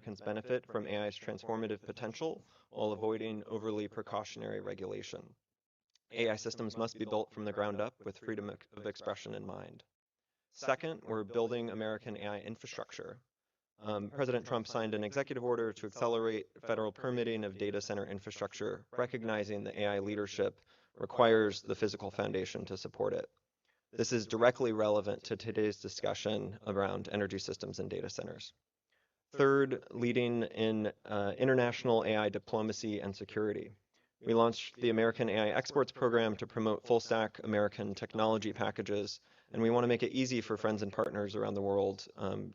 Americans benefit from AI's transformative potential while avoiding overly precautionary regulation. AI systems must be built from the ground up with freedom of expression in mind. Second, we're building American AI infrastructure. President Trump signed an executive order to accelerate federal permitting of data center infrastructure, recognizing that AI leadership requires the physical foundation to support it. This is directly relevant to today's discussion around energy systems and data centers. Third, leading in international AI diplomacy and security. We launched the American AI Exports Program to promote full-stack American technology packages, and we want to make it easy for friends and partners around the world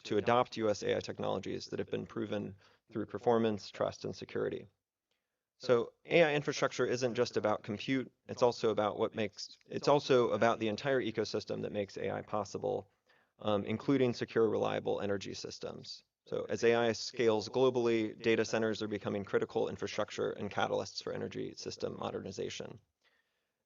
to adopt US AI technologies that have been proven through performance, trust, and security. So AI infrastructure isn't just about compute, it's also about the entire ecosystem that makes AI possible, including secure, reliable energy systems. So as AI scales globally, data centers are becoming critical infrastructure and catalysts for energy system modernization.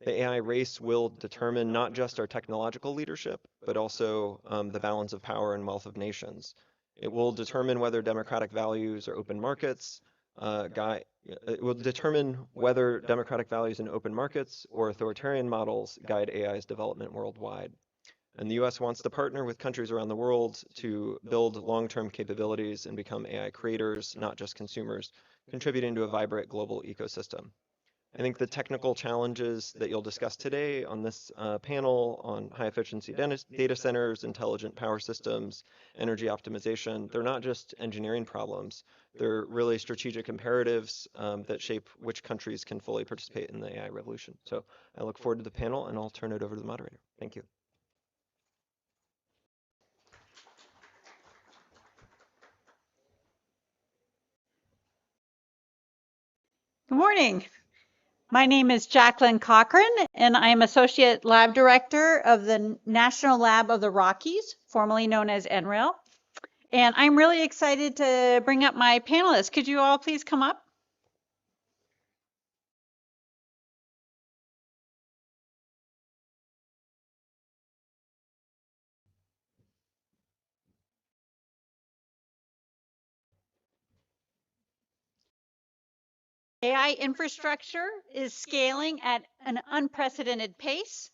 The AI race will determine not just our technological leadership, but also the balance of power and wealth of nations. It will determine whether democratic values or open markets it will determine whether democratic values in open markets or authoritarian models guide AI's development worldwide. And the US wants to partner with countries around the world to build long-term capabilities and become AI creators, not just consumers, contributing to a vibrant global ecosystem. I think the technical challenges that you'll discuss today on this panel on high-efficiency data centers, intelligent power systems, energy optimization, they're not just engineering problems. They're really strategic imperatives that shape which countries can fully participate in the AI revolution. So I look forward to the panel, and I'll turn it over to the moderator. Thank you. Good morning. My name is Jacqueline Cochran, and I am Associate Lab Director of the National Lab of the Rockies, formerly known as NREL. And I'm really excited to bring up my panelists. Could you all please come up? AI infrastructure is scaling at an unprecedented pace,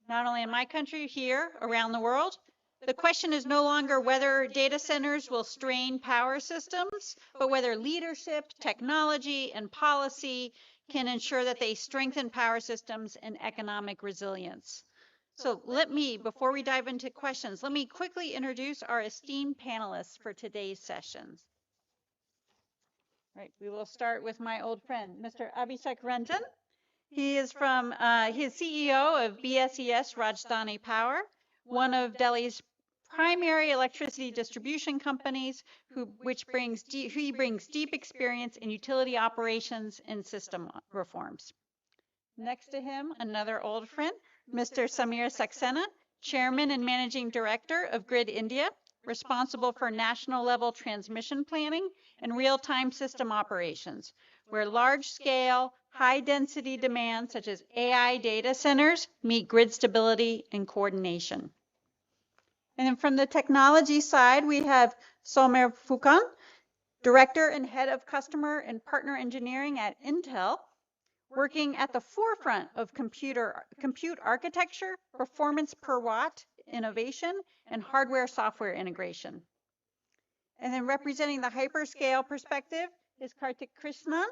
not only in my country, here, around the world. The question is no longer whether data centers will strain power systems, but whether leadership, technology, and policy can ensure that they strengthen power systems and economic resilience. So before we dive into questions, let me quickly introduce our esteemed panelists for today's sessions. Right, we will start with my old friend, Mr. Abhishek Ranjan. He is CEO of BSES Rajdhani Power, one of Delhi's primary electricity distribution companies, he brings deep experience in utility operations and system reforms. Next to him, another old friend, Mr. Samir Saxena, Chairman and Managing Director of Grid India, responsible for national-level transmission planning and real-time system operations, where large-scale, high-density demands such as AI data centers meet grid stability and coordination. And then from the technology side, we have Somer Fukan, Director and Head of Customer and Partner Engineering at Intel, working at the forefront of compute architecture, performance per watt innovation, and hardware-software integration. And then representing the hyperscale perspective is Kartik Krishnan,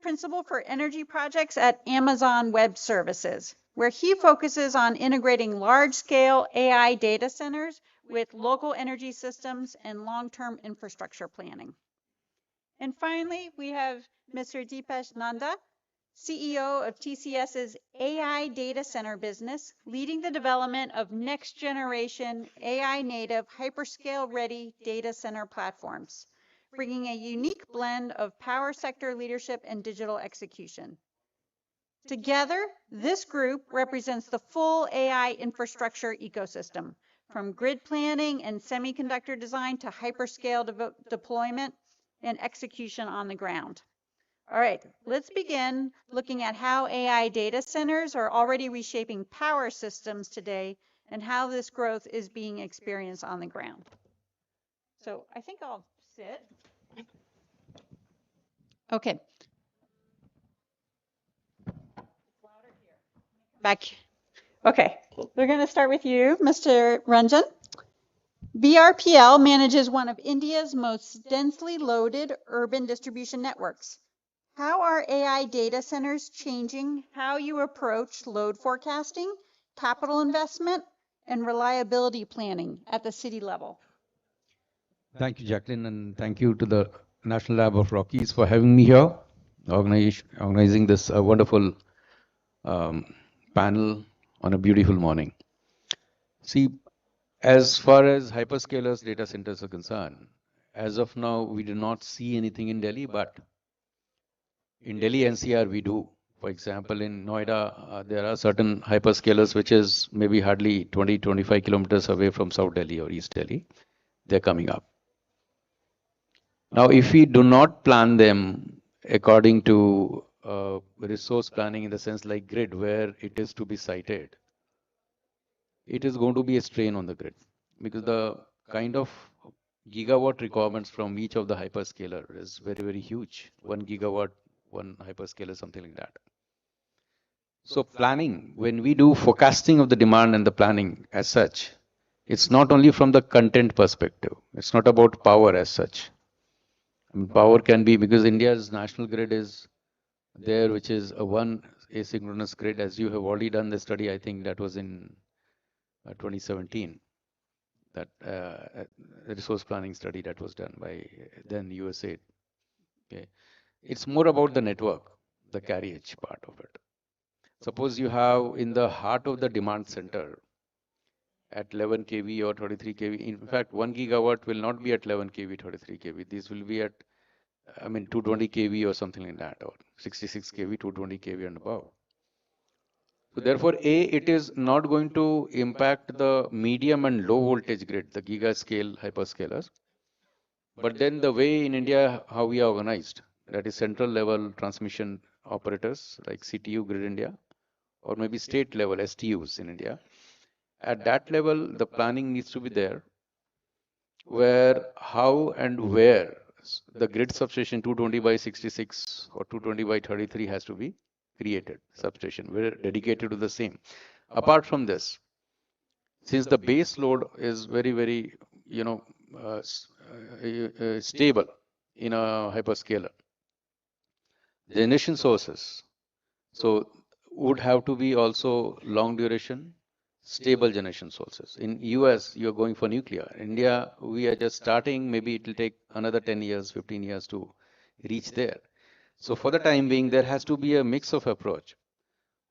Principal for Energy Projects at Amazon Web Services, where he focuses on integrating large-scale AI data centers with local energy systems and long-term infrastructure planning. And finally, we have Mr. Deepesh Nanda, CEO of TCS's AI data center business, leading the development of next-generation AI-native, hyperscale-ready data center platforms, bringing a unique blend of power sector leadership and digital execution. Together, this group represents the full AI infrastructure ecosystem, from grid planning and semiconductor design to hyperscale deployment and execution on the ground. All right, let's begin looking at how AI data centers are already reshaping power systems today and how this growth is being experienced on the ground. So I think I'll sit. Okay. Back. Okay. We're going to start with you, Mr. Ranjan. BRPL manages one of India's most densely loaded urban distribution networks. How are AI data centers changing how you approach load forecasting, capital investment, and reliability planning at the city level? Thank you, Jacqueline, and thank you to the National Lab of Rockies for having me here, organizing this wonderful panel on a beautiful morning. See, as far as hyperscalers data centers are concerned, as of now, we do not see anything in Delhi, but in Delhi NCR, we do. For example, in Noida, there are certain hyperscalers which is maybe hardly 20-25 kilometers away from South Delhi or East Delhi. They're coming up. Now, if we do not plan them according to resource planning in the sense like grid, where it is to be sited, it is going to be a strain on the grid because the kind of gigawatt requirements from each of the hyperscaler is very, very huge. 1 gigawatt, one hyperscaler, something like that. So planning, when we do forecasting of the demand and the planning as such, it's not only from the content perspective. It's not about power as such. I mean, power can be, because India's national grid is there, which is a one asynchronous grid, as you have already done the study. I think that was in 2017, that resource planning study that was done by then USAID. Okay. It's more about the network, the carriage part of it. Suppose you have in the heart of the demand center at 11 kV or 33 kV. In fact, 1 gigawatt will not be at 11 kV, 33 kV. These will be at, I mean, 220 kV or something like that, or 66 kV, 220 kV and above. So therefore, it is not going to impact the medium and low voltage grid, the giga scale hyperscalers. But then the way in India, how we are organized, that is central level transmission operators like CTU Grid India, or maybe state level STUs in India. At that level, the planning needs to be there, where, how and where the grid substation 220 by 66 or 220 by 33 has to be created, substation, we're dedicated to the same. Apart from this, since the base load is very, very, stable in a hyperscaler, generation sources, so would have to be also long duration, stable generation sources. In US, you're going for nuclear. India, we are just starting. Maybe it will take another 10 years, 15 years to reach there. So for the time being, there has to be a mix of approach.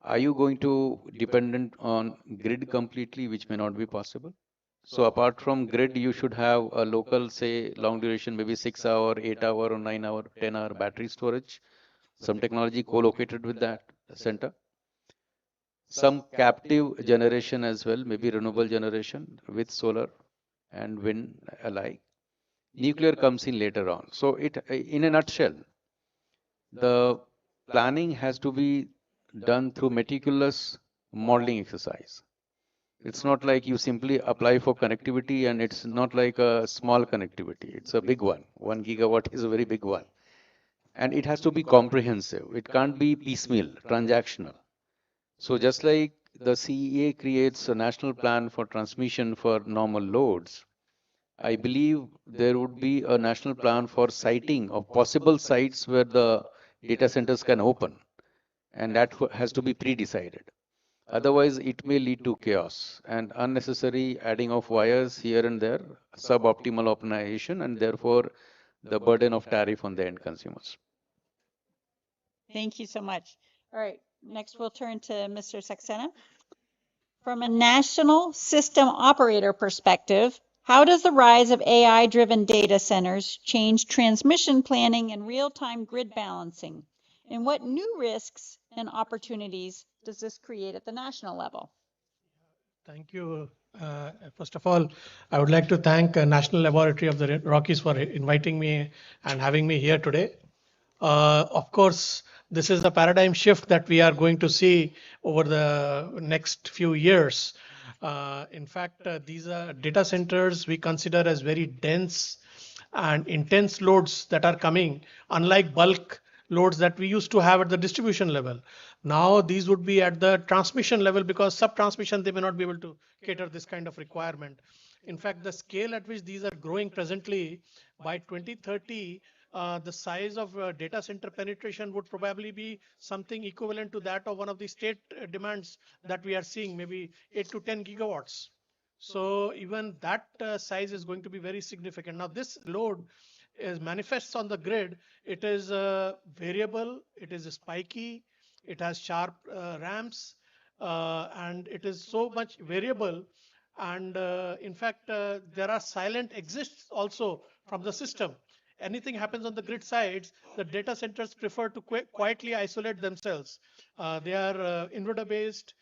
Are you going to dependent on grid completely, which may not be possible? So apart from grid, you should have a local, say, long duration, maybe 6 hour, 8 hour, or 9 hour, 10 hour battery storage. Some technology co-located with that center. Some captive generation as well, maybe renewable generation with solar and wind alike. Nuclear comes in later on. So it, in a nutshell, the planning has to be done through meticulous modeling exercise. It's not like you simply apply for connectivity, and it's not like a small connectivity. It's a big one. 1 gigawatt is a very big one. And it has to be comprehensive. It can't be piecemeal, transactional. So just like the CEA creates a national plan for transmission for normal loads, I believe there would be a national plan for siting of possible sites where the data centers can open, and that has to be pre-decided. Otherwise, it may lead to chaos and unnecessary adding of wires here and there, suboptimal optimization, and therefore the burden of tariff on the end consumers. Thank you so much. All right, next we'll turn to Mr. Saxena. From a national system operator perspective, how does the rise of AI-driven data centers change transmission planning and real-time grid balancing? And what new risks and opportunities does this create at the national level? Thank you. First of all, I would like to thank National Laboratory of the Rockies for inviting me and having me here today. Of course, this is a paradigm shift that we are going to see over the next few years. In fact, these are data centers we consider as very dense and intense loads that are coming, unlike bulk loads that we used to have at the distribution level. Now these would be at the transmission level, because sub-transmission they may not be able to cater this kind of requirement. In fact, the scale at which these are growing presently, by 2030, the size of data center penetration would probably be something equivalent to that of one of the state demands that we are seeing, maybe 8 to 10 gigawatts. So even that size is going to be very significant. Now this load is manifests on the grid. It is variable, it is spiky, it has sharp ramps, and it is so much variable. And in fact, there are silent exits also from the system. Anything happens on the grid sides, the data centers prefer to quietly isolate themselves. They are inverter based.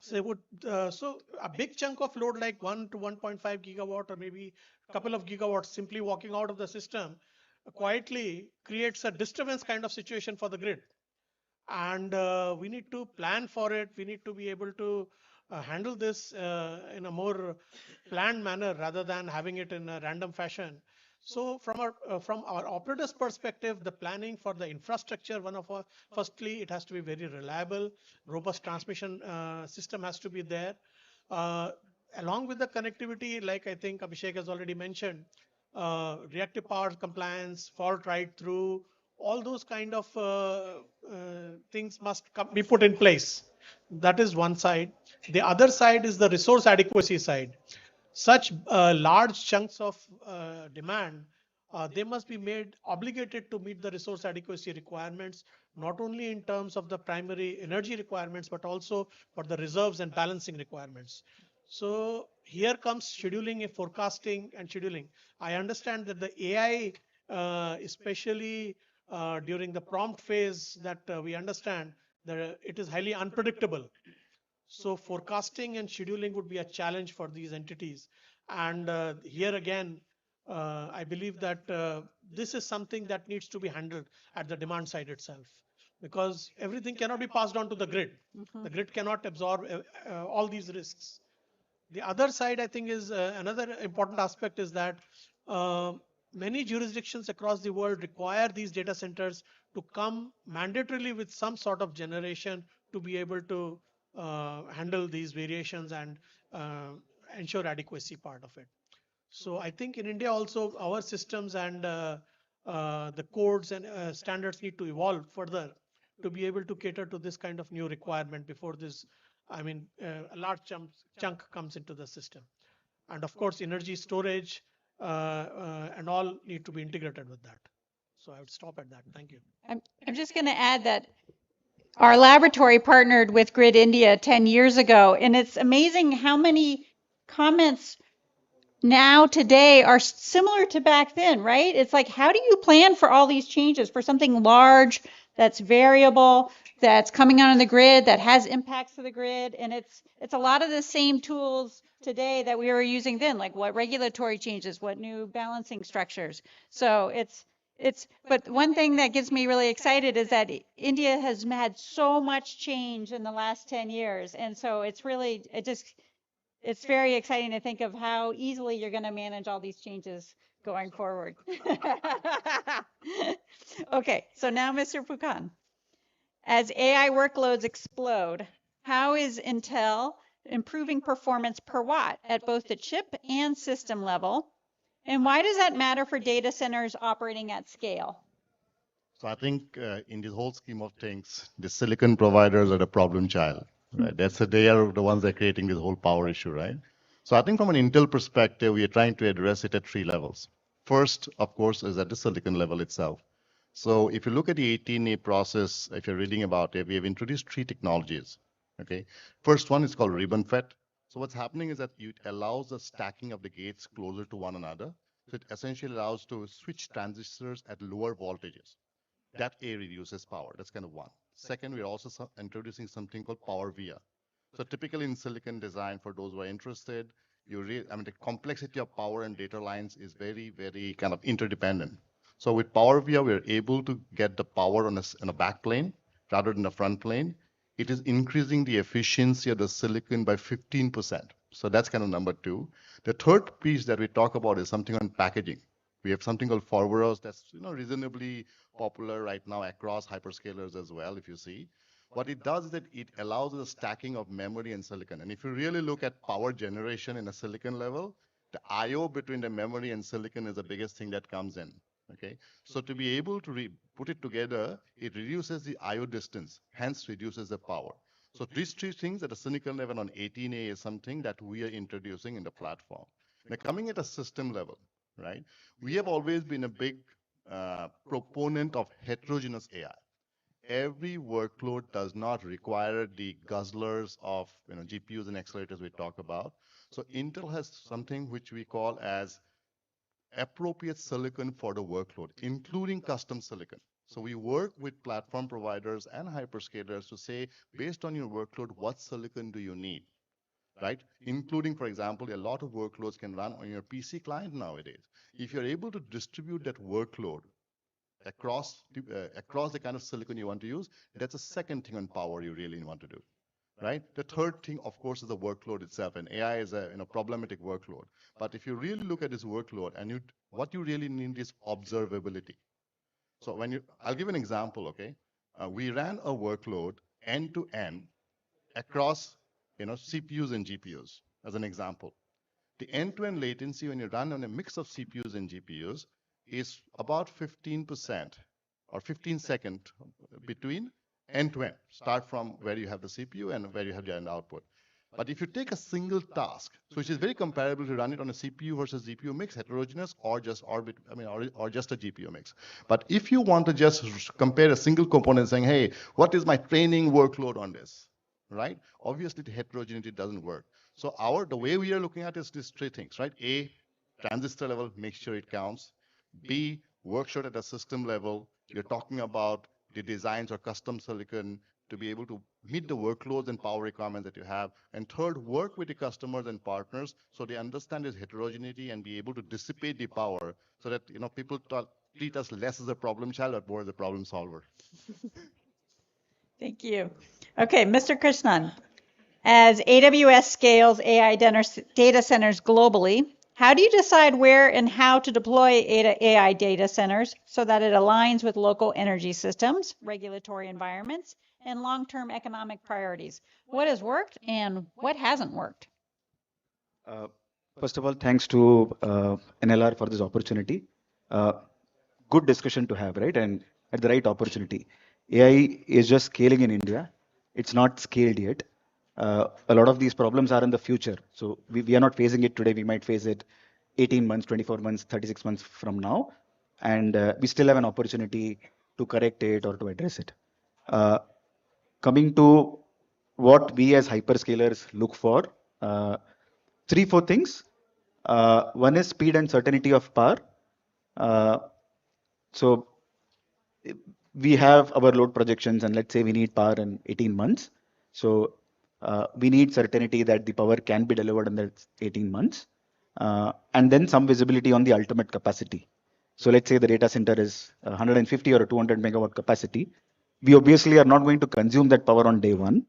So a big chunk of load like 1 to 1.5 gigawatt, or maybe a couple of gigawatts simply walking out of the system quietly creates a disturbance kind of situation for the grid. And we need to plan for it. We need to be able to handle this in a more planned manner rather than having it in a random fashion. So from our operator's perspective, the planning for the infrastructure, firstly, it has to be very reliable, robust transmission system has to be there. Uh, Along with the connectivity, like I think Abhishek has already mentioned, reactive power compliance, fault right through, all those kind of things must be put in place. That is one side. The other side is the resource adequacy side. Such large chunks of demand, they must be made obligated to meet the resource adequacy requirements, not only in terms of the primary energy requirements, but also for the reserves and balancing requirements. So here comes scheduling and forecasting and scheduling. I understand that the AI, especially during the prompt phase, that we understand that it is highly unpredictable. So forecasting and scheduling would be a challenge for these entities. And here again, I believe that this is something that needs to be handled at the demand side itself, because everything cannot be passed on to the grid. The grid cannot absorb all these risks. The other side, I think, is another important aspect is that uh, many jurisdictions across the world require these data centers to come mandatorily with some sort of generation to be able to handle these variations and uh, ensure adequacy part of it. So I think in India also our systems and the codes and standards need to evolve further to be able to cater to this kind of new requirement before this, a large chunk comes into the system. And of course, energy storage and all need to be integrated with that. So I would stop at that. Thank you. I'm just going to add that our laboratory partnered with Grid India 10 years ago, and it's amazing how many comments now today are similar to back then, right? It's like, how do you plan for all these changes for something large that's variable, that's coming on the grid, that has impacts to the grid? And it's a lot of the same tools today that we were using then, like what regulatory changes, what new balancing structures. So but one thing that gets me really excited is that India has had so much change in the last 10 years. And so it's very exciting to think of how easily you're going to manage all these changes going forward. Okay, so now Mr. Pukan, as AI workloads explode, how is Intel improving performance per watt at both the chip and system level? And why does that matter for data centers operating at scale? So I think in this whole scheme of things, the silicon providers are the problem child, right? They are the ones that are creating this whole power issue, right? So I think from an Intel perspective, we are trying to address it at 3 levels. First, of course, is at the silicon level itself. So if you look at the 18A process, if you're reading about it, we have introduced 3 technologies, okay? First one is called ribbon FET. So what's happening is that it allows the stacking of the gates closer to one another. So it essentially allows to switch transistors at lower voltages. That A reduces power. That's kind of one. Second, we're also introducing something called Power VIA. So typically in silicon design, for those who are interested, the complexity of power and data lines is very, very kind of interdependent. So with Power VIA, we're able to get the power on a back plane rather than a front plane. It is increasing the efficiency of the silicon by 15%. So that's kind of number 2. The third piece that we talk about is something on packaging. We have something called Forveros that's reasonably popular right now across hyperscalers as well, if you see. What it does is that it allows the stacking of memory and silicon. And if you really look at power generation in a silicon level, the I/O between the memory and silicon is the biggest thing that comes in. Okay, so to be able to put it together, it reduces the I/O distance, hence reduces the power. So these three things at a silicon level on 18A is something that we are introducing in the platform. Now coming at a system level, right? We have always been a big proponent of heterogeneous AI. Every workload does not require the guzzlers of GPUs and accelerators we talk about. So Intel has something which we call as appropriate silicon for the workload, including custom silicon. So we work with platform providers and hyperscalers to say, based on your workload, what silicon do you need, right? Including, for example, a lot of workloads can run on your PC client nowadays. If you're able to distribute that workload across the kind of silicon you want to use, that's a second thing on power you really want to do, right? The third thing, of course, is the workload itself, and AI is a problematic workload. But if you really look at this workload, and what you really need is observability. So I'll give an example, okay? We ran a workload end to end across, CPUs and GPUs, as an example. The end-to-end latency when you run on a mix of CPUs and GPUs is about 15% or 15 seconds between end-to-end. Start from where you have the CPU and where you have the end output. But if you take a single task, so which is very comparable to run it on a CPU versus GPU mix, heterogeneous, or just just a GPU mix. But if you want to just compare a single component saying, hey, what is my training workload on this, right? Obviously, the heterogeneity doesn't work. So the way we are looking at is these three things, right? A, transistor level, make sure it counts. B, workload at a system level. You're talking about the designs or custom silicon to be able to meet the workloads and power requirements that you have. And third, work with the customers and partners so they understand this heterogeneity and be able to dissipate the power so that people treat us less as a problem child but more as a problem solver. Thank you. Okay, Mr. Krishnan, as AWS scales AI data centers globally, how do you decide where and how to deploy AI data centers so that it aligns with local energy systems, regulatory environments, and long-term economic priorities? What has worked and what hasn't worked? First of all, thanks to NLR for this opportunity. Good discussion to have, right? And at the right opportunity. AI is just scaling in India. It's not scaled yet. A lot of these problems are in the future. So we are not facing it today. We might face it 18 months, 24 months, 36 months from now. And we still have an opportunity to correct it or to address it. Coming to what we as hyperscalers look for, 3-4 things. One is speed and certainty of power. So we have our load projections, and let's say we need power in 18 months. So we need certainty that the power can be delivered in that 18 months. And then some visibility on the ultimate capacity. So let's say the data center is 150 or a 200 megawatt capacity. We obviously are not going to consume that power on day one.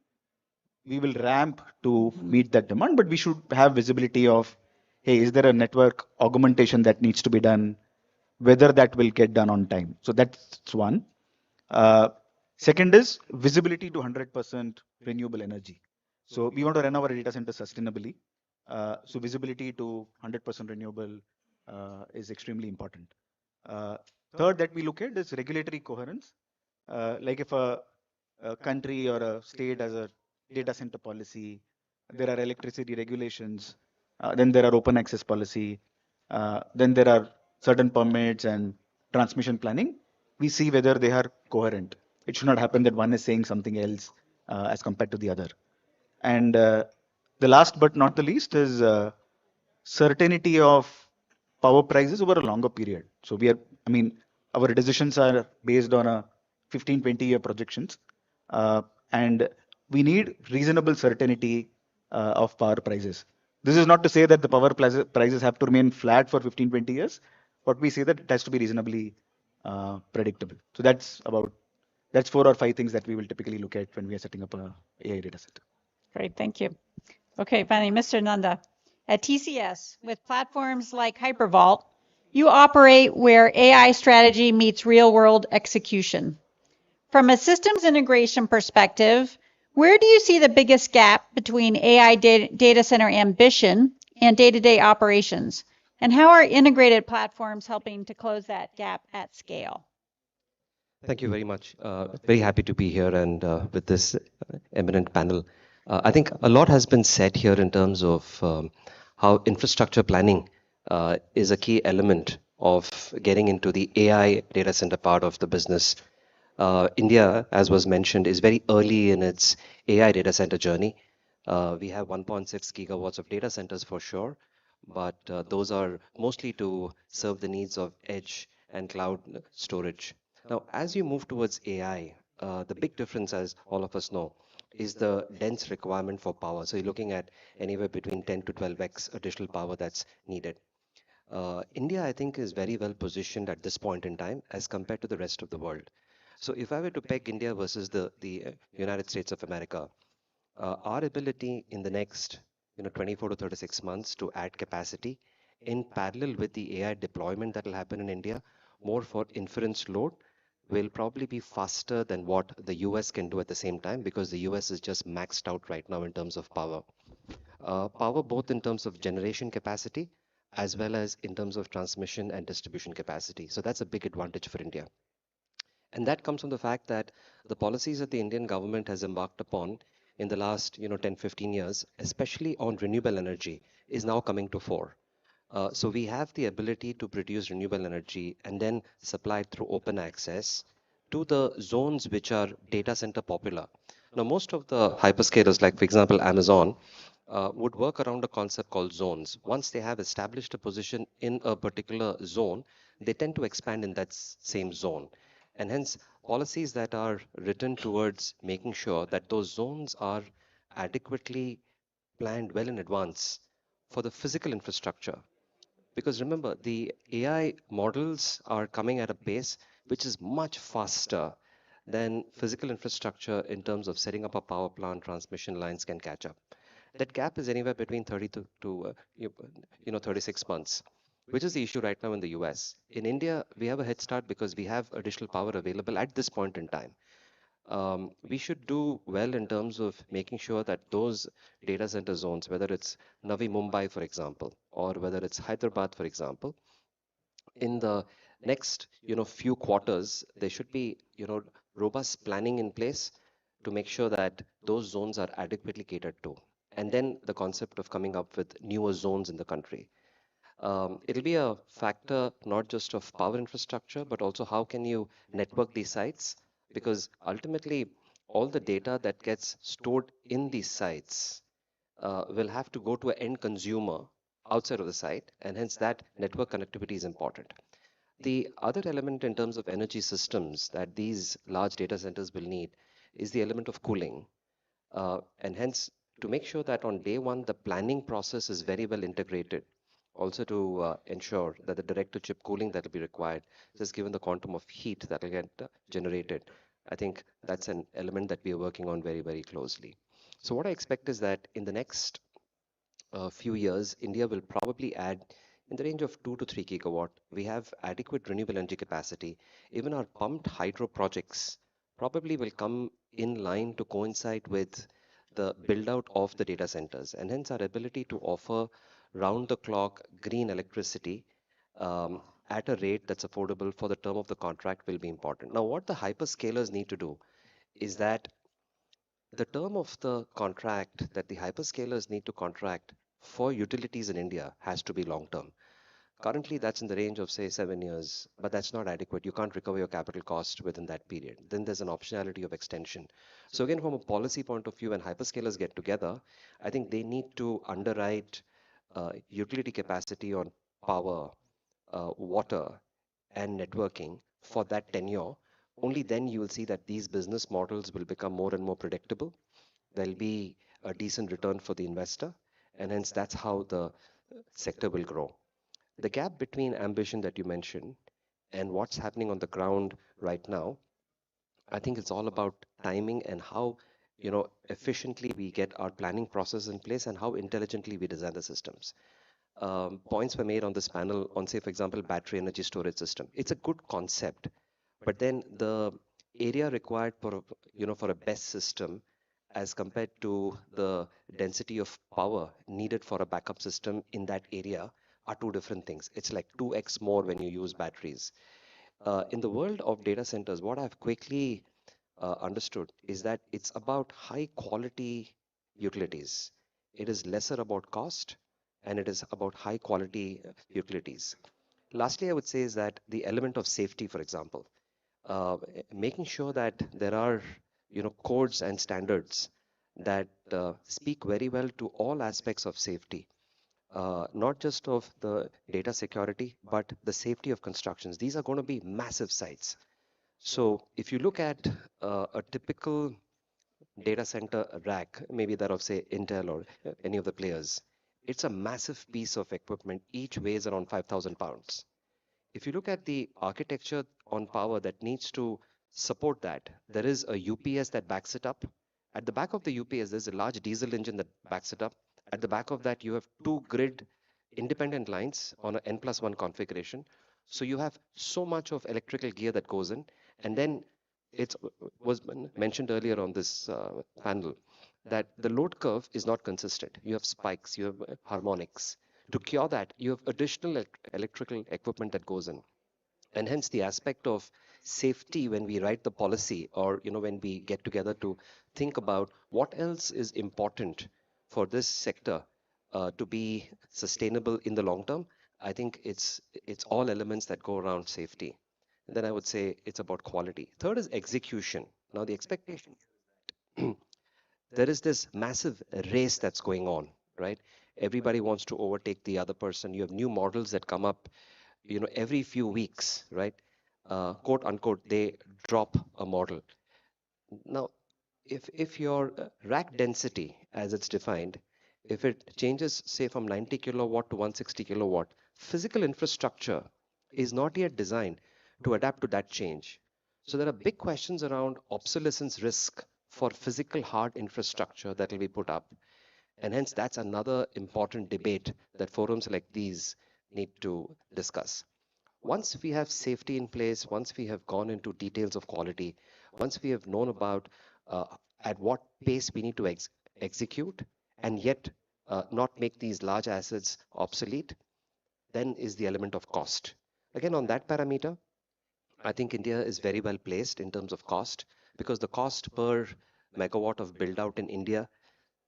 We will ramp to meet that demand, but we should have visibility of, hey, is there a network augmentation that needs to be done, whether that will get done on time. So that's one. Second is visibility to 100% renewable energy. So we want to run our data center sustainably. So visibility to 100% renewable is extremely important. Third that we look at is regulatory coherence. Like if a country or a state has a data center policy, there are electricity regulations, then there are open access policy, then there are certain permits and transmission planning. We see whether they are coherent. It should not happen that one is saying something else as compared to the other. And the last but not the least is certainty of power prices over a longer period. So our decisions are based on a 15-20 year projections, and we need reasonable certainty of power prices. This is not to say that the power prices have to remain flat for 15-20 years, but we say that it has to be reasonably predictable. So that's 4 or 5 things that we will typically look at when we are setting up a AI data center. Great, thank you. Okay, finally, Mr. Nanda. At TCS, with platforms like HyperVault, You operate where AI strategy meets real world execution. From a systems integration perspective, where do you see the biggest gap between AI data center ambition and day-to-day operations? And how are integrated platforms helping to close that gap at scale? Thank you very much. Very happy to be here and with this eminent panel. I think a lot has been said here in terms of how infrastructure planning is a key element of getting into the AI data center part of the business. India, as was mentioned, is very early in its AI data center journey. We have 1.6 gigawatts of data centers for sure, but those are mostly to serve the needs of edge and cloud storage. Now, as you move towards AI, the big difference, as all of us know, is the dense requirement for power. So you're looking at anywhere between 10 to 12x additional power that's needed. India, I think, is very well positioned at this point in time as compared to the rest of the world. So if I were to peg India versus the United States of America, our ability in the next 24 to 36 months to add capacity in parallel with the AI deployment that will happen in India, more for inference load, will probably be faster than what the US can do at the same time because the US is just maxed out right now in terms of power. Power both in terms of generation capacity as well as in terms of transmission and distribution capacity. So that's a big advantage for India. And that comes from the fact that the policies that the Indian government has embarked upon in the last 10, 15 years, especially on renewable energy, is now coming to fore. So we have the ability to produce renewable energy and then supply it through open access to the zones which are data center popular. Now, most of the hyperscalers, like for example, Amazon, would work around a concept called zones. Once they have established a position in a particular zone, they tend to expand in that same zone. And hence, policies that are written towards making sure that those zones are adequately planned well in advance for the physical infrastructure. Because remember, the AI models are coming at a pace which is much faster than physical infrastructure in terms of setting up a power plant, transmission lines can catch up. That gap is anywhere between 30 to 36 months, which is the issue right now in the US. In India, we have a head start because we have additional power available at this point in time. We should do well in terms of making sure that those data center zones, whether it's Navi Mumbai, for example, or whether it's Hyderabad, for example, in the next few quarters, there should be robust planning in place to make sure that those zones are adequately catered to. And then the concept of coming up with newer zones in the country. It'll be a factor not just of power infrastructure, but also how can you network these sites? Because ultimately, all the data that gets stored in these sites will have to go to an end consumer outside of the site, and hence that network connectivity is important. The other element in terms of energy systems that these large data centers will need is the element of cooling. And hence, to make sure that on day one, the planning process is very well integrated. Also to ensure that the direct-to-chip cooling that will be required, just given the quantum of heat that will get generated, I think that's an element that we are working on very, very closely. So what I expect is that in the next few years, India will probably add in the range of 2 to 3 gigawatt. We have adequate renewable energy capacity. Even our pumped hydro projects probably will come in line to coincide with the build out of the data centers, and hence our ability to offer round the clock green electricity at a rate that's affordable for the term of the contract will be important. Now, what the hyperscalers need to do is that the term of the contract that the hyperscalers need to contract for utilities in India has to be long term. Currently, that's in the range of, say, 7 years, but that's not adequate. You can't recover your capital cost within that period. Then there's an optionality of extension. So, again, from a policy point of view, when hyperscalers get together, I think they need to underwrite utility capacity on power, water, and networking for that tenure. Only then you will see that these business models will become more and more predictable. There'll be a decent return for the investor, and hence that's how the sector will grow. The gap between ambition that you mentioned and what's happening on the ground right now, I think it's all about timing and how efficiently we get our planning process in place and how intelligently we design the systems. points were made on this panel on, say, for example, battery energy storage system. It's a good concept, but then the area required for, for a best system as compared to the density of power needed for a backup system in that area are two different things. It's like 2x more when you use batteries. In the world of data centers, what I've quickly understood is that it's about high quality utilities. It is lesser about cost and it is about high quality utilities. Lastly, I would say is that the element of safety, for example, making sure that there are codes and standards that speak very well to all aspects of safety, not just of the data security, but the safety of constructions. These are going to be massive sites. So if you look at a typical data center rack, maybe that of say Intel or any of the players, it's a massive piece of equipment. Each weighs around 5,000 pounds. If you look at the architecture on power that needs to support that, there is a UPS that backs it up. At the back of the UPS, there's a large diesel engine that backs it up. At the back of that, you have two grid independent lines on an N+1 configuration. So you have so much of electrical gear that goes in. And then it was mentioned earlier on this panel that the load curve is not consistent. You have spikes, you have harmonics. To cure that, you have additional electrical equipment that goes in. And hence the aspect of safety when we write the policy or when we get together to think about what else is important for this sector to be sustainable in the long term, I think it's all elements that go around safety. And then I would say it's about quality. Third is execution. Now the expectation there is this massive race that's going on, right? Everybody wants to overtake the other person. You have new models that come up, every few weeks, right? Quote unquote, they drop a model. Now, if your rack density, as it's defined, if it changes, say, from 90 kilowatt to 160 kilowatt, physical infrastructure is not yet designed to adapt to that change. So there are big questions around obsolescence risk for physical hard infrastructure that will be put up. And hence, that's another important debate that forums like these need to discuss. Once we have safety in place, once we have gone into details of quality, once we have known about at what pace we need to execute and yet not make these large assets obsolete, then is the element of cost. Again, on that parameter, I think India is very well placed in terms of cost because the cost per megawatt of build out in India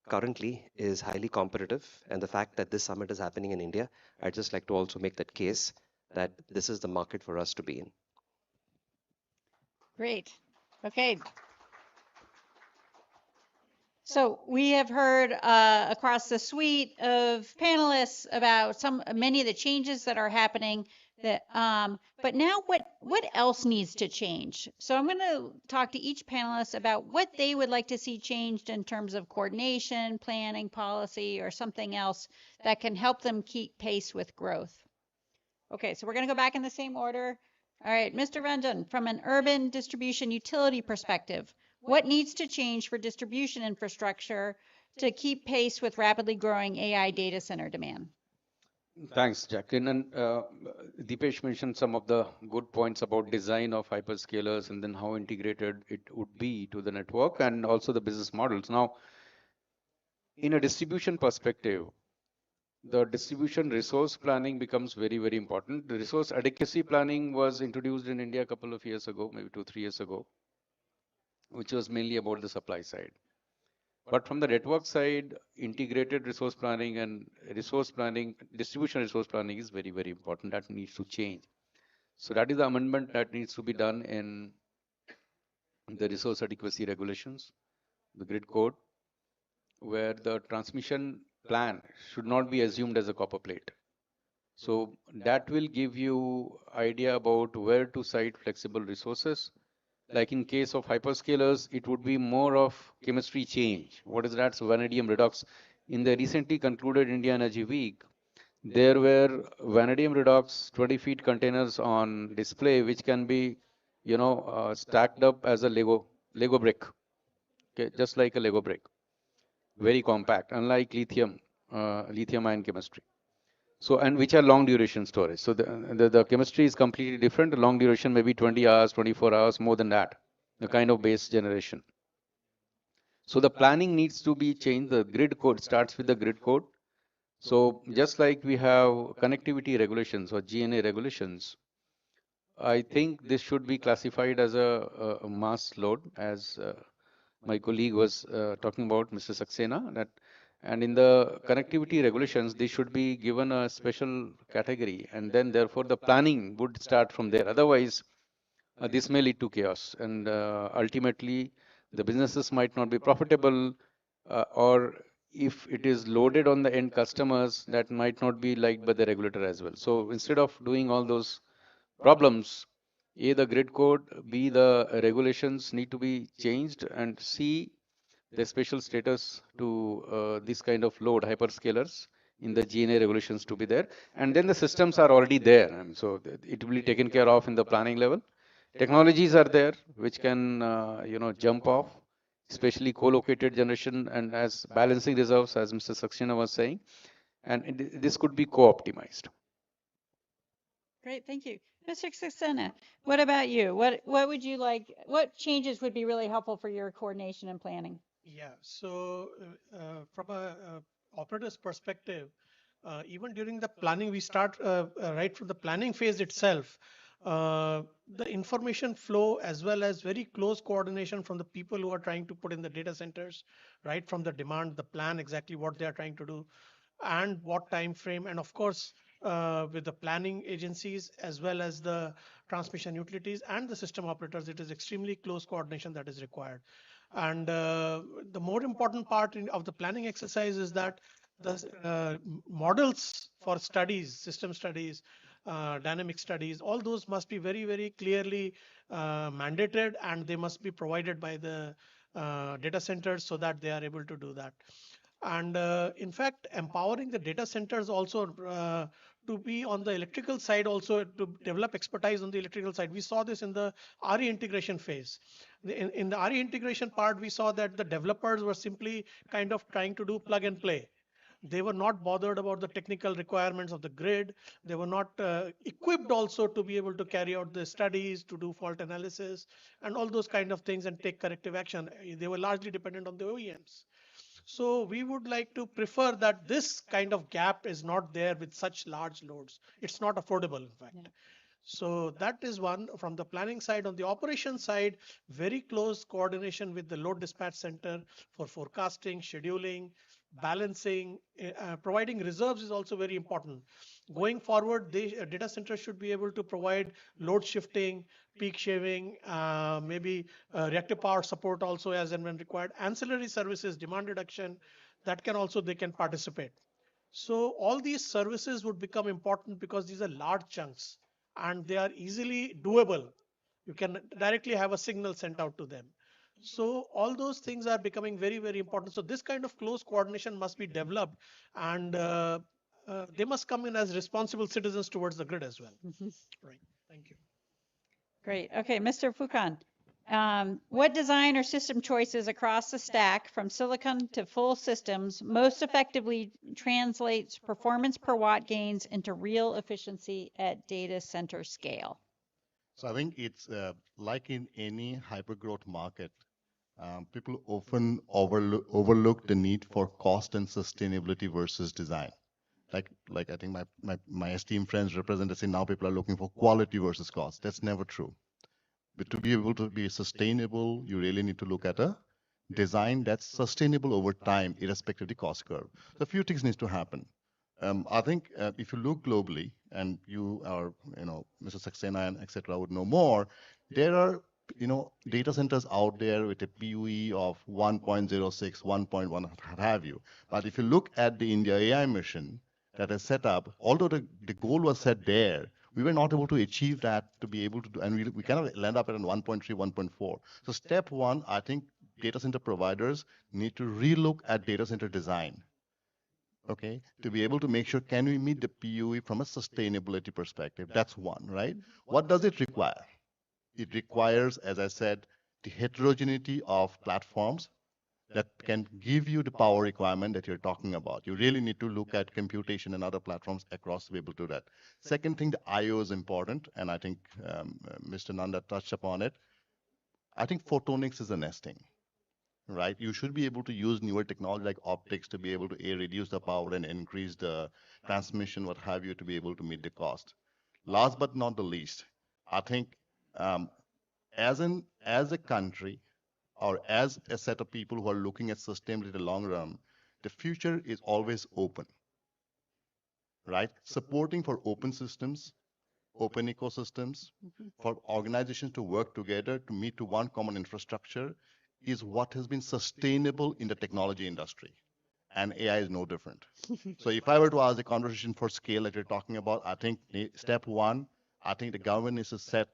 currently is highly competitive. And the fact that this summit is happening in India, I'd just like to also make that case that this is the market for us to be in. Great. Okay. So we have heard across the suite of panelists about many of the changes that are happening. But now what else needs to change? So I'm going to talk to each panelist about what they would like to see changed in terms of coordination, planning, policy, or something else that can help them keep pace with growth. Okay, so we're going to go back in the same order. All right, Mr. Ranjan, from an urban distribution utility perspective, what needs to change for distribution infrastructure to keep pace with rapidly growing AI data center demand? Thanks, Jacqueline. And Deepesh mentioned some of the good points about design of hyperscalers and then how integrated it would be to the network and also the business models. Now, in a distribution perspective, the distribution resource planning becomes very, very important. The resource adequacy planning was introduced in India a couple of years ago, maybe 2-3 years ago, which was mainly about the supply side. But from the network side, integrated resource planning and resource planning, distribution resource planning is very, very important. That needs to change. So that is the amendment that needs to be done in the resource adequacy regulations, the grid code, where the transmission plan should not be assumed as a copper plate. So that will give you idea about where to site flexible resources. Like in case of hyperscalers, it would be more of chemistry change. What is that? So vanadium redox. In the recently concluded India Energy Week, there were vanadium redox 20 feet containers on display, which can be, stacked up as a Lego brick. Okay, just like a Lego brick, very compact, unlike lithium ion chemistry. So, and which are long duration storage. So the chemistry is completely different. The long duration may be 20 hours, 24 hours, more than that, the kind of base generation. So the planning needs to be changed. The grid code starts with the grid code. So just like we have connectivity regulations or GNA regulations, I think this should be classified as a mass load, as my colleague was talking about, Mr. Saxena, that, and in the connectivity regulations, they should be given a special category, and then therefore the planning would start from there. Otherwise, this may lead to chaos, and ultimately the businesses might not be profitable, or if it is loaded on the end customers, that might not be liked by the regulator as well. So instead of doing all those problems, A, the grid code, B, the regulations need to be changed, and C, the special status to this kind of load hyperscalers in the GNA regulations to be there. And then the systems are already there. So it will be taken care of in the planning level. Technologies are there which can jump off, especially co-located generation and as balancing reserves, as Mr. Saxena was saying, and this could be co-optimized. Great, thank you. Mr. Saxena, what about you? What would you like, what changes would be really helpful for your coordination and planning? Yeah, so from a operator's perspective, even during the planning, we start right from the planning phase itself. The information flow as well as very close coordination from the people who are trying to put in the data centers, right from the demand, the plan, exactly what they are trying to do, and what time frame, and of course with the planning agencies as well as the transmission utilities and the system operators, it is extremely close coordination that is required. And the more important part of the planning exercise is that the models for studies, system studies, dynamic studies, all those must be very, very clearly mandated, and they must be provided by the data centers so that they are able to do that. And in fact, empowering the data centers also to be on the electrical side, also to develop expertise on the electrical side. We saw this in the RE integration phase. In the RE integration part, we saw that the developers were simply kind of trying to do plug and play. They were not bothered about the technical requirements of the grid. They were not equipped also to be able to carry out the studies, to do fault analysis, and all those kind of things and take corrective action. They were largely dependent on the OEMs. So we would like to prefer that this kind of gap is not there with such large loads. It's not affordable, in fact. Yeah. So that is one from the planning side. On the operation side, very close coordination with the load dispatch center for forecasting, scheduling, balancing, providing reserves is also very important. Going forward, the data center should be able to provide load shifting, peak shaving, maybe reactive power support also as and when required, ancillary services, demand reduction, that can also, they can participate. So all these services would become important because these are large chunks and they are easily doable. You can directly have a signal sent out to them. So all those things are becoming very, very important. So this kind of close coordination must be developed, and they must come in as responsible citizens towards the grid as well. Right. Thank you. Great. Okay, Mr. Fukan. What design or system choices across the stack from silicon to full systems most effectively translates performance per watt gains into real efficiency at data center scale? So I think it's like in any hypergrowth market, people often overlook the need for cost and sustainability versus design. Like I think my esteemed friends represent, say now people are looking for quality versus cost. That's never true. But to be able to be sustainable, you really need to look at a design that's sustainable over time, irrespective of the cost curve. So a few things need to happen. I think if you look globally, and you are, Mr. Saxena and etc. would know more, there are, data centers out there with a PUE of 1.06, 1.1, what have you. But if you look at the India AI mission that is set up, although the goal was set there, we were not able to achieve that to be able to do, and we kind of land up at 1.3, 1.4. So step one, I think data center providers need to relook at data center design. Okay, to be able to make sure, can we meet the PUE from a sustainability perspective? That's one, right? What does it require? It requires, as I said, the heterogeneity of platforms, that can give you the power requirement that you're talking about. You really need to look at computation and other platforms across to be able to do that. Second thing, the I/O is important, and I think Mr. Nanda touched upon it. I think photonics is a nesting, right? You should be able to use newer technology like optics to be able to reduce the power and increase the transmission, what have you, to be able to meet the cost. Last but not the least, I think um, as a country or as a set of people who are looking at sustainability in the long run, the future is always open, right? Supporting for open systems, open ecosystems, for organizations to work together to meet to one common infrastructure is what has been sustainable in the technology industry. And AI is no different. So if I were to ask the conversation for scale that you're talking about, I think step one, I think the government needs to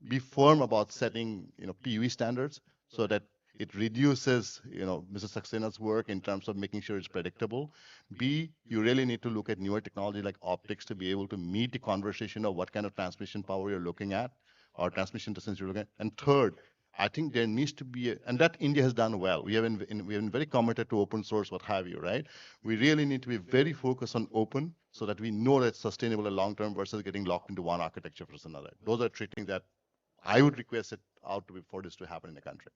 be firm about setting, PUE standards so that it reduces, Mr. Saxena's work in terms of making sure it's predictable. B, you really need to look at newer technology like optics to be able to meet the conversation of what kind of transmission power you're looking at or transmission distance you're looking at. And third, I think there needs to be, and that India has done well. We have been very committed to open source, what have you, right? We really need to be very focused on open so that we know that it's sustainable and long term versus getting locked into one architecture versus another. Those are three things that I would request it out to be for this to happen in the country.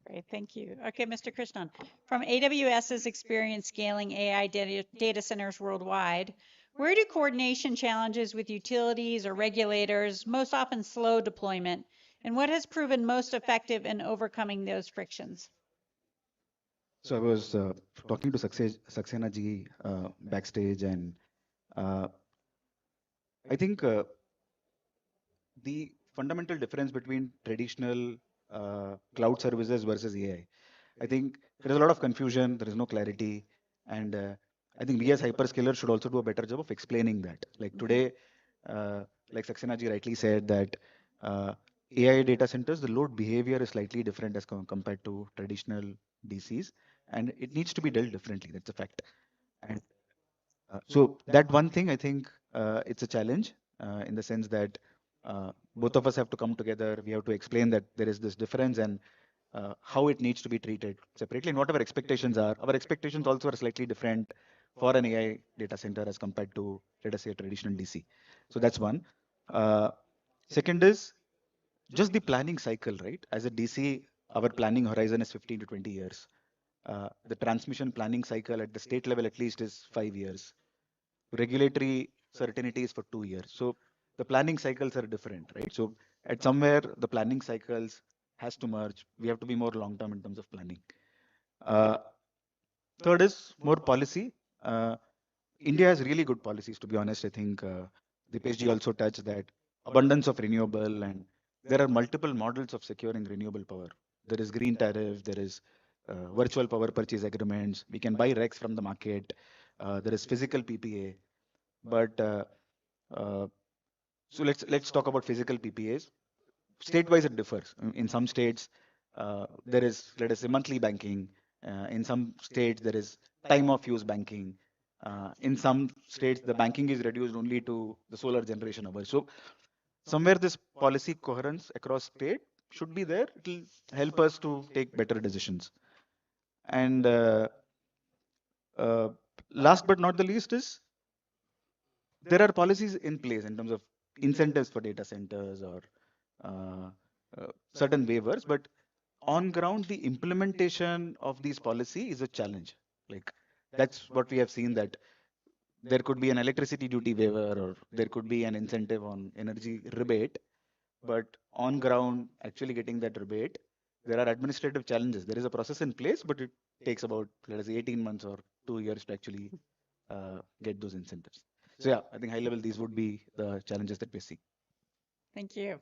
Great, thank you. Okay, Mr. Krishnan, from AWS's experience scaling AI data centers worldwide, where do coordination challenges with utilities or regulators most often slow deployment, and what has proven most effective in overcoming those frictions? So I was talking to Saxena ji backstage, and I think the fundamental difference between traditional cloud services versus AI, I think there is a lot of confusion, there is no clarity, and I think we as hyperscalers should also do a better job of explaining that. Like today, like Saxena ji rightly said that AI data centers, the load behavior is slightly different as compared to traditional DCs, and it needs to be dealt differently. That's a fact. And so that one thing, I think it's a challenge in the sense that both of us have to come together. We have to explain that there is this difference and how it needs to be treated separately and what our expectations are. Our expectations also are slightly different for an AI data center as compared to, let us say, a traditional DC. So that's one. Second is just the planning cycle, right? As a DC, our planning horizon is 15 to 20 years. The transmission planning cycle at the state level at least is 5 years. Regulatory certainty is for 2 years. So the planning cycles are different, right? So at somewhere the planning cycles has to merge. We have to be more long term in terms of planning. Third is more policy. India has really good policies, to be honest. I think Dipesh ji also touched that abundance of renewable, and there are multiple models of securing renewable power. There is green tariff, there is virtual power purchase agreements. We can buy RECs from the market. There is physical PPA. But so let's talk about physical PPAs. State-wise, it differs. In some states, there is, let us say, monthly banking. In some states, there is time of use banking. In some states, the banking is reduced only to the solar generation hours. So somewhere this policy coherence across state should be there. It will help us to take better decisions. And last but not the least is there are policies in place in terms of incentives for data centers or certain waivers, but on ground, the implementation of these policy is a challenge. Like that's what we have seen, that there could be an electricity duty waiver or there could be an incentive on energy rebate, but on ground, actually getting that rebate, there are administrative challenges. There is a process in place, but it takes about, let us say, 18 months or 2 years to actually get those incentives. So yeah, I think high level, these would be the challenges that we see. Thank you.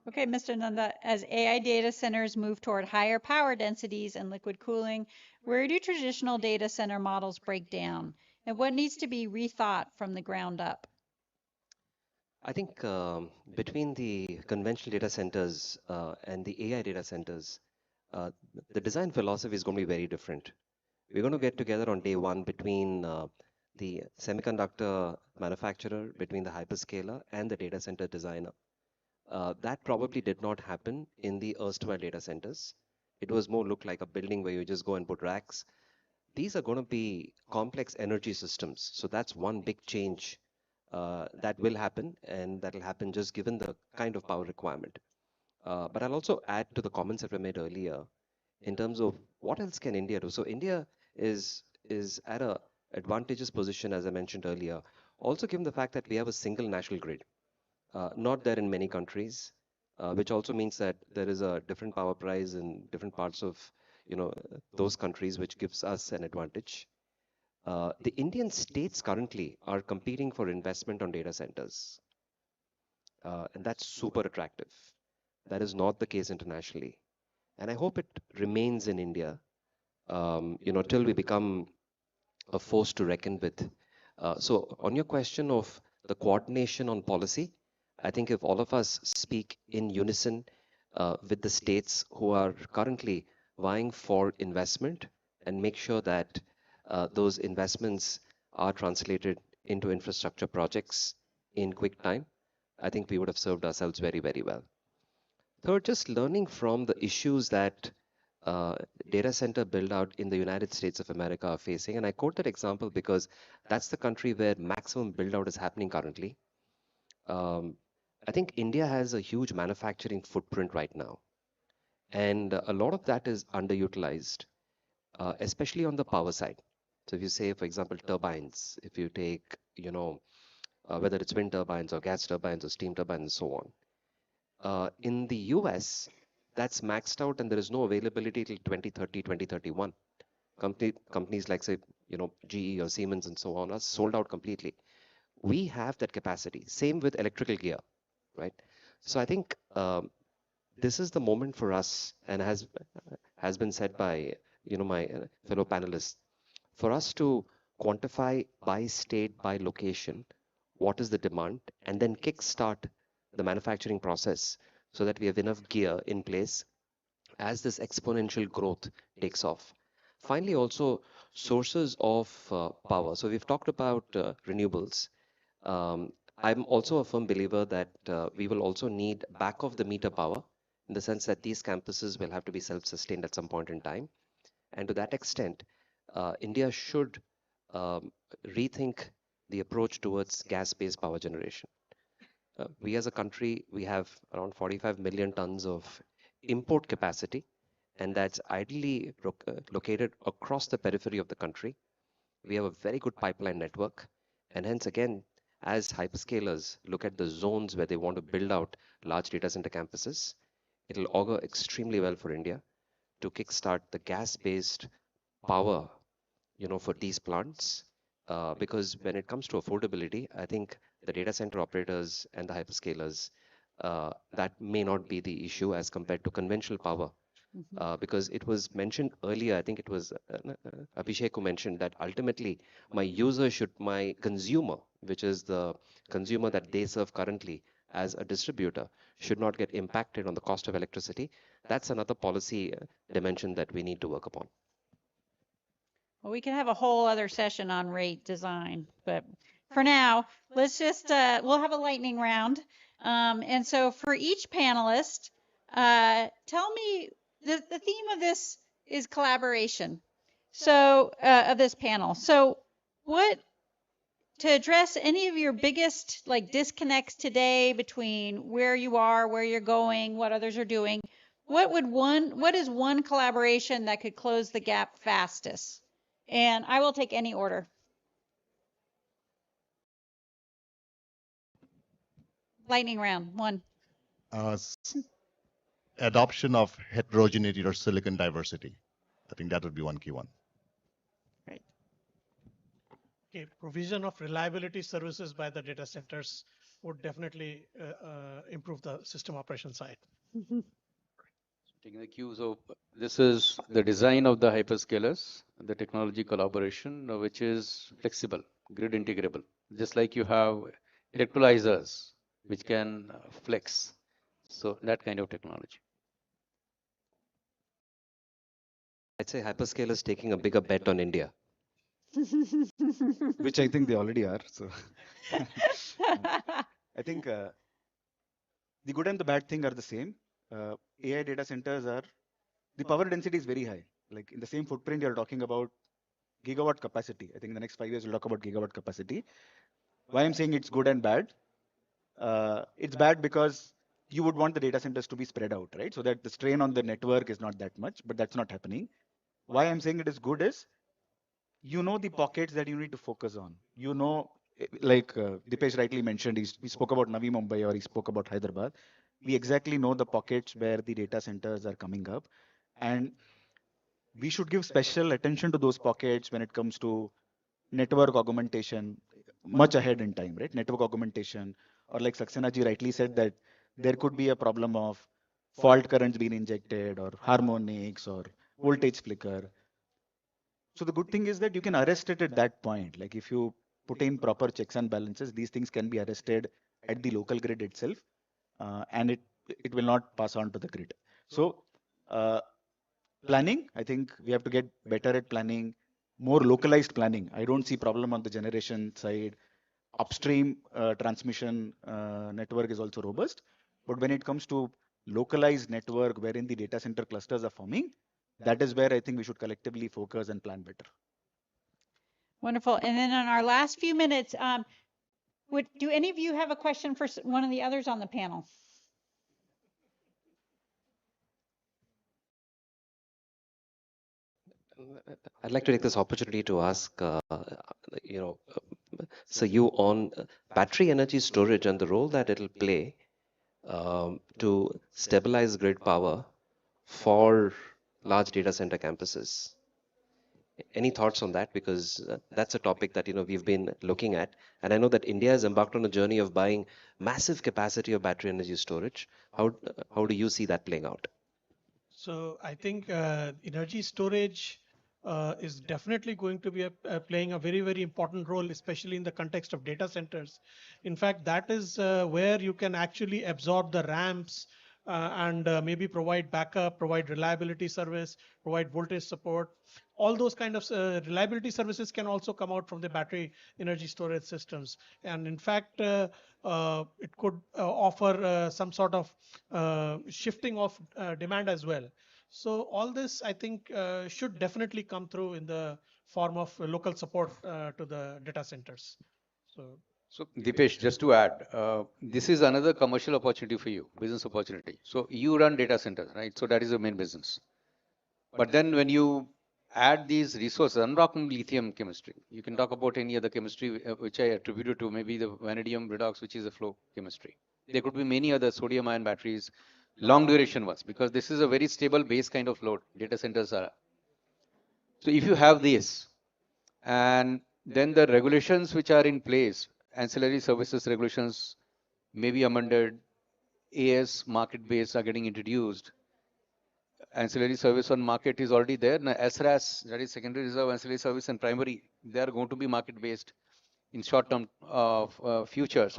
Okay, Mr. Nanda, as AI data centers move toward higher power densities and liquid cooling, where do traditional data center models break down? And what needs to be rethought from the ground up? I think between the conventional data centers and the AI data centers, the design philosophy is going to be very different. We're going to get together on day one between the semiconductor manufacturer, between the hyperscaler and the data center designer. That probably did not happen in the erstwhile data centers. It was more look like a building where you just go and put racks. These are going to be complex energy systems. So that's one big change that will happen, and that will happen just given the kind of power requirement. But I'll also add to the comments that were made earlier in terms of what else can India do. So India is at a advantageous position, as I mentioned earlier. Also, given the fact that we have a single national grid, not there in many countries, which also means that there is a different power price in different parts of those countries, which gives us an advantage. The Indian states currently are competing for investment on data centers, and that's super attractive. That is not the case internationally, and I hope it remains in India, till we become a force to reckon with. So, on your question of the coordination on policy, I think if all of us speak in unison with the states who are currently vying for investment and make sure that those investments are translated into infrastructure projects in quick time, I think we would have served ourselves very, very well. Third, just learning from the issues that uh, data center build out in the United States of America are facing. And I quote that example because that's the country where maximum build out is happening currently. I think India has a huge manufacturing footprint right now, and a lot of that is underutilized, especially on the power side. So if you say, for example, turbines, if you take, whether it's wind turbines or gas turbines or steam turbines and so on, in the US, that's maxed out and there is no availability till 2030, 2031. Companies like, say, GE or Siemens and so on are sold out completely. We have that capacity. Same with electrical gear, right? So I think this is the moment for us, and has been said by my fellow panelists, for us to quantify by state, by location, what is the demand, and then kickstart the manufacturing process so that we have enough gear in place as this exponential growth takes off. Finally, also sources of power. So we've talked about renewables. Um, I'm also a firm believer that we will also need back of the meter power in the sense that these campuses will have to be self-sustained at some point in time. And to that extent, India should um, rethink the approach towards gas-based power generation. We as a country, we have around 45 million tons of import capacity, and that's ideally located across the periphery of the country. We have a very good pipeline network, and hence again, as hyperscalers look at the zones where they want to build out large data center campuses, it'll augur extremely well for India to kickstart the gas-based power, for these plants. Because when it comes to affordability, I think the data center operators and the hyperscalers, that may not be the issue as compared to conventional power. Because it was mentioned earlier, I think it was Abhishek who mentioned that ultimately my consumer, which is the consumer that they serve currently as a distributor, should not get impacted on the cost of electricity. That's another policy dimension that we need to work upon. Well, we can have a whole other session on rate design, but for now, let's just, we'll have a lightning round. And so for each panelist, tell me, the theme of this is collaboration. So, of this panel. So to address any of your biggest like disconnects today between where you are, where you're going, what others are doing, what is one collaboration that could close the gap fastest? And I will take any order. Lightning round, one. Adoption of heterogeneity or silicon diversity. I think that would be one key one. Right. Okay, provision of reliability services by the data centers would definitely improve the system operation side. Taking the cues of this is the design of the hyperscalers, the technology collaboration, which is flexible, grid integrable, just like you have electrolyzers, which can flex. So that kind of technology. I'd say hyperscalers taking a bigger bet on India. Which I think they already are. So I think the good and the bad thing are the same. AI data centers are the power density is very high. Like in the same footprint, you're talking about gigawatt capacity. I think in the next 5 years, we'll talk about gigawatt capacity. Why I'm saying it's good and bad? It's bad because you would want the data centers to be spread out, right? So that the strain on the network is not that much, but that's not happening. Why I'm saying it is good is, you know, the pockets that you need to focus on. You know, like Dipesh rightly mentioned, he spoke about Navi Mumbai or he spoke about Hyderabad. We exactly know the pockets where the data centers are coming up. And we should give special attention to those pockets when it comes to network augmentation much ahead in time, right? Network augmentation, or like Saxena ji rightly said, that there could be a problem of fault currents being injected or harmonics or voltage flicker. So the good thing is that you can arrest it at that point. Like if you put in proper checks and balances, these things can be arrested at the local grid itself, and it will not pass on to the grid. So uh, planning, I think we have to get better at planning, more localized planning. I don't see problem on the generation side. Upstream transmission network is also robust, but when it comes to localized network wherein the data center clusters are forming, that is where I think we should collectively focus and plan better. Wonderful. And then in our last few minutes, do any of you have a question for one of the others on the panel? I'd like to take this opportunity to ask, so you on battery energy storage and the role that it'll play to stabilize grid power for large data center campuses. Any thoughts on that? Because that's a topic that we've been looking at, and I know that India has embarked on a journey of buying massive capacity of battery energy storage. How do you see that playing out? So I think energy storage is definitely going to be playing a very, very important role, especially in the context of data centers. In fact, that is where you can actually absorb the ramps and maybe provide backup, provide reliability service, provide voltage support. All those kind of reliability services can also come out from the battery energy storage systems. And in fact, it could offer some sort of shifting of demand as well. So all this, I think, should definitely come through in the form of local support to the data centers. So Dipesh, just to add, this is another commercial opportunity for you, business opportunity. So you run data centers, right? So that is your main business. But then when you add these resources, I'm talking lithium chemistry. You can talk about any other chemistry which I attributed to, maybe the vanadium redox, which is a flow chemistry. There could be many other sodium ion batteries, long duration ones, because this is a very stable base kind of load data centers are. So if you have this, and then the regulations which are in place, ancillary services regulations may be amended, AS market base are getting introduced, ancillary service on market is already there. Now, SRAS, that is secondary reserve ancillary service and primary, they are going to be market based in short-term future.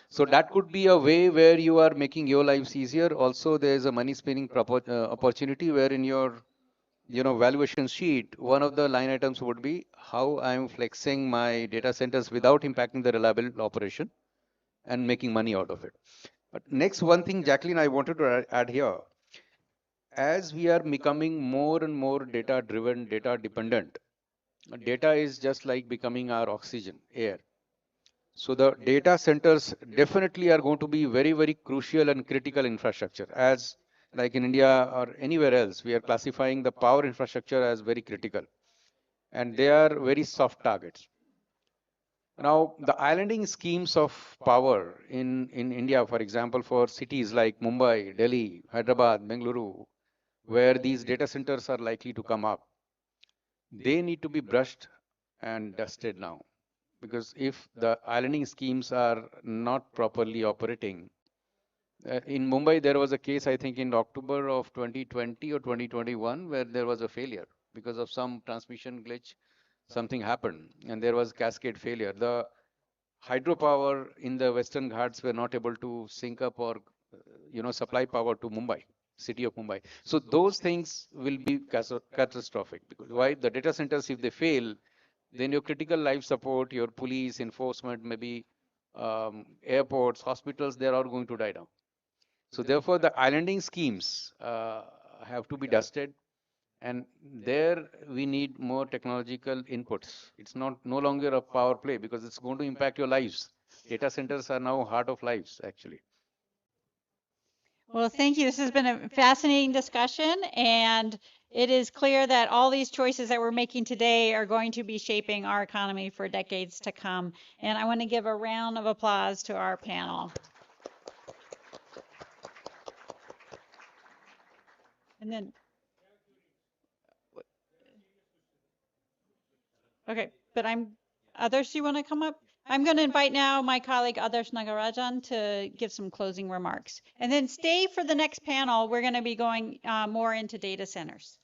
So that could be a way where you are making your lives easier. Also, there is a money spinning opportunity where in your valuation sheet, one of the line items would be how I am flexing my data centers without impacting the reliable operation and making money out of it. But next one thing, Jacqueline, I wanted to add here. As we are becoming more and more data driven, data dependent, data is just like becoming our oxygen, air. So the data centers definitely are going to be very, very crucial and critical infrastructure. As like in India or anywhere else, we are classifying the power infrastructure as very critical. And they are very soft targets. Now, the islanding schemes of power in India, for example, for cities like Mumbai, Delhi, Hyderabad, Bengaluru, where these data centers are likely to come up, they need to be brushed and dusted now. Because if the islanding schemes are not properly operating, in Mumbai, there was a case, I think, in October of 2020 or 2021, where there was a failure because of some transmission glitch. Something happened, and there was cascade failure. The hydropower in the Western Ghats were not able to sync up or, supply power to Mumbai, city of Mumbai. So those things will be catastrophic. Because why? The data centers, if they fail, then your critical life support, your police enforcement, maybe airports, hospitals, they're all going to die down. So therefore, the islanding schemes have to be dusted. And there we need more technological inputs. It's not no longer a power play because it's going to impact your lives. Data centers are now heart of lives, actually. Well, thank you. This has been a fascinating discussion, and it is clear that all these choices that we're making today are going to be shaping our economy for decades to come. And I want to give a round of applause to our panel. And then, okay, but others, you want to come up? I'm going to invite now my colleague Adarsh Nagarajan to give some closing remarks. And then stay for the next panel. We're going to be going more into data centers.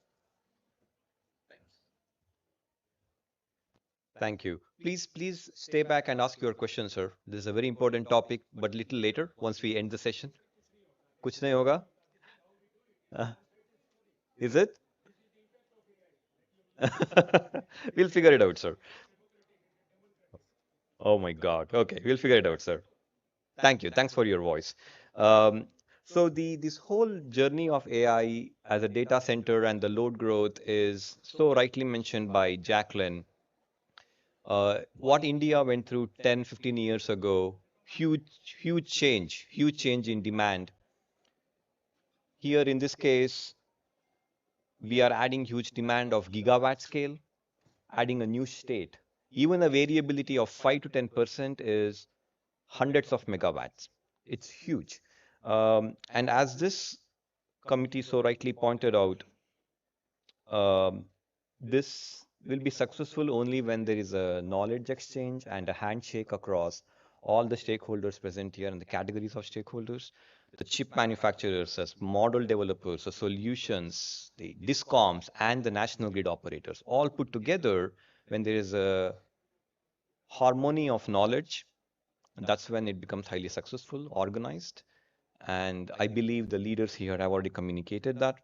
Thank you. Please stay back and ask your question, sir. This is a very important topic, but little later, once we end the session. कुछ नहीं होगा? Is it? We'll figure it out, sir. Oh my God. Okay, we'll figure it out, sir. Thank you. Thanks for your voice. So this whole journey of AI as a data center and the load growth is so rightly mentioned by Jacqueline. What India went through 10, 15 years ago, huge change in demand. Here in this case, we are adding huge demand of gigawatt scale, adding a new state. Even a variability of 5 to 10% is hundreds of megawatts. It's huge. And as this committee so rightly pointed out, this will be successful only when there is a knowledge exchange and a handshake across all the stakeholders present here and the categories of stakeholders, the chip manufacturers as model developers, the solutions, the discoms, and the national grid operators, all put together. When there is a harmony of knowledge, that's when it becomes highly successful, organized. And I believe the leaders here have already communicated that.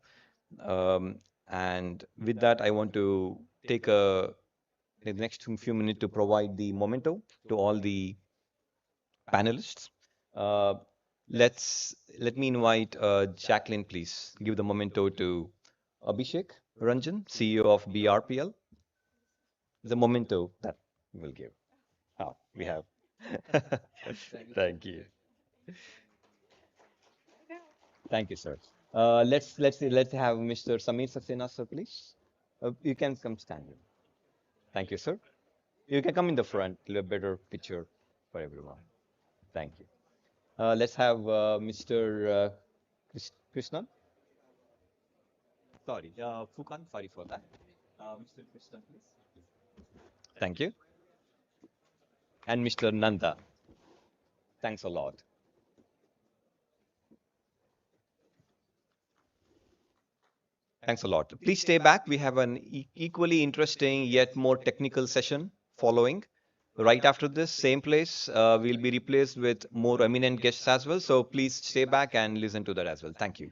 And with that, I want to take the next few minutes to provide the memento to all the panelists. Let me invite Jacqueline, please give the memento to Abhishek Ranjan, CEO of BRPL. The memento that we'll give. Oh, we have. Thank you. Thank you, sir. Let's have Mr. Samir Saxena, sir, please. You can come stand here. Thank you, sir. You can come in the front, a better picture for everyone. Thank you. Let's have Mr. Krishnan. Sorry, Fukan, sorry for that. Mr. Krishnan, please. Thank you. And Mr. Nanda. Thanks a lot. Thanks a lot. Please stay back. We have an equally interesting yet more technical session following. Right after this, same place, we'll be replaced with more eminent guests as well. So please stay back and listen to that as well. Thank you.